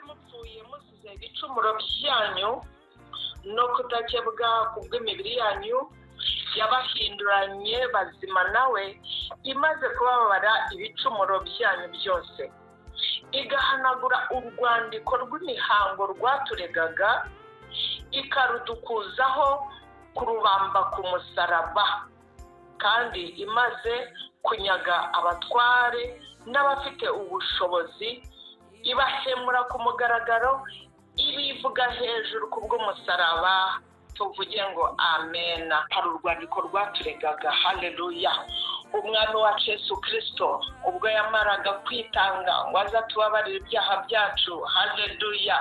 mupfuye musize ibicumuro byanyu no kudakebwa kubw'imibiri yanyu, yabahinduranye bazima nawe, imaze kubabara ibicumuro byanyu byose, igahanagura urwandiko rw'imihango rwaturegaga, ikarudukuzaho kurubamba ku musaraba, kandi imaze kunyaga abatware n'abafite ubushobozi, ibahemura ku mugaragaro, ibivuga hejuru kubw'umusaraba. Tuvuge ngo amen. Hari urwandiko rwaturegaga. Haleluya. Umwami wacu Yesu Kristo ubwo yamaraga kwitanga ngo azatubabarire ibyaha byacu, haleluya,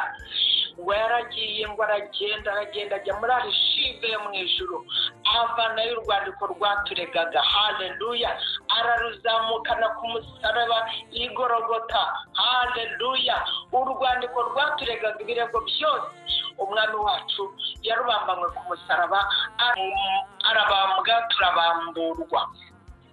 waragiye ngo aragenda ajya muri arishive yo mu ijuru, avanayo urwandiko rwaturegaga, haleluya, araruzamukana ku musaraba igorogota, haleluya. Urwandiko rwaturegaga ibirego byose umwami wacu yarubambanywe ku musaraba, arabambwa, turabamburwa.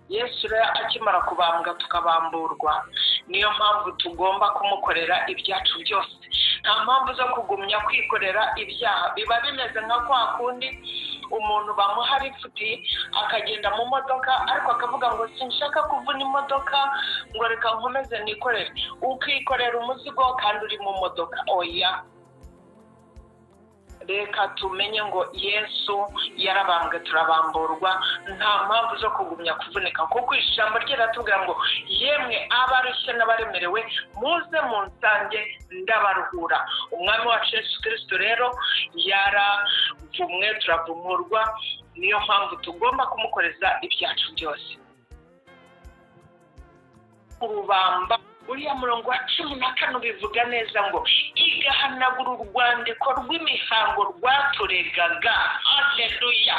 Yesu rero akimara kubambwa tukabamburwa, niyo mpamvu tugomba kumukorera ibyacu byose. Nta mpamvu zo kugumya kwikorera ibyaha. Biba bimeze nka kwa kundi umuntu bamuha lifuti akagenda mu modoka, ariko akavuga ngo sinshaka kuvuna imodoka, ngo reka nkomeze nikorere. Ukikorera umuzigo kandi uri mu modoka. Oya, reka tumenye ngo Yesu yarabambwe turabamburwa. Nta mpamvu zo kugumya kuvunika, kuko ijambo rye riratubwira ngo yemwe abarushye n'abaremerewe muze munsange ndabaruhura. Umwami wacu Yesu Kristo rero yaravumwe turavumurwa, niyo mpamvu tugomba kumukoreza ibyacu byose. Urubamba uriya murongo wa 14 bivuga neza ngo igahanagura urwandiko rw'imihango rwaturegaga, haleluya,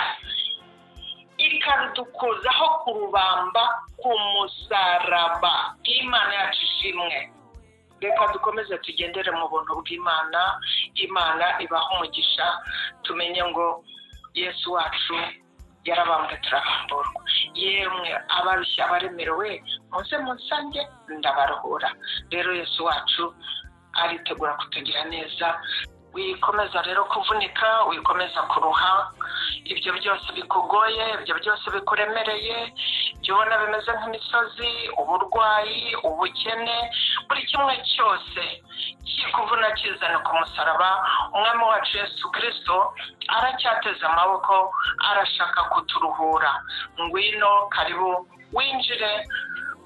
ikarudukuzaho kurubamba ku musaraba. Imana yacu ishimwe. Reka dukomeze tugendere mu buntu bw'Imana. Imana ibaha umugisha. Tumenye ngo Yesu wacu yarabambwe turabamburwa. Yemwe abarushye abaremerewe muze munsange ndabaruhura. Rero Yesu wacu aritegura kutugira neza. Wikomeza rero kuvunika, wikomeza kuruha, ibyo byose bikugoye, ibyo byose bikuremereye, byona bimeze nk'imisozi, uburwayi, ubukene, buri kimwe cyose kikuvuna kizana ku musaraba. Umwami wacu Yesu Kristo aracyateze amaboko, arashaka kuturuhura. Ngwino, karibu, winjire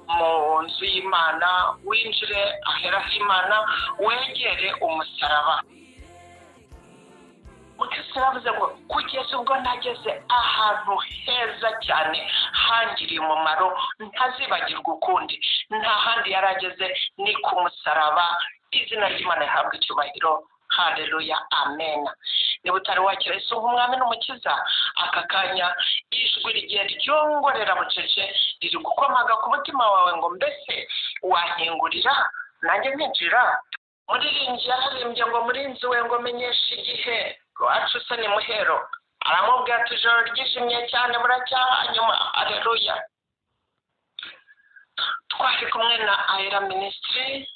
mu nzu y'Imana, winjire ahera h'Imana, wegere umusaraba. Mukristo yavuze ngo kugeza ubwo nageze ahantu heza cyane hangiriye umumaro ntazibagirwa ukundi. Nta handi yarageze ni ku musaraba. Izina ry'Imana rihabwa icyubahiro. Haleluya, amen. Niba utari wakira Yesu nk'umwami n'umukiza, aka kanya ijwi rigiye ryongorera bucece riri gukomaga ku mutima wawe ngo mbese wankingurira nanjye ninjira. Muririmbyi yararimbye ngo murinzi we ngo menyeshe igihe, wacu se ni muhero. Aramubwira ati ijoro ryijimye cyane buracyahanyuma. Haleluya. Twari kumwe na Ayera Ministry,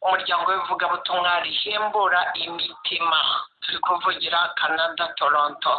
umuryango w'ivugabutumwa rihembura imitima. Turi kuvugira Canada, Toronto.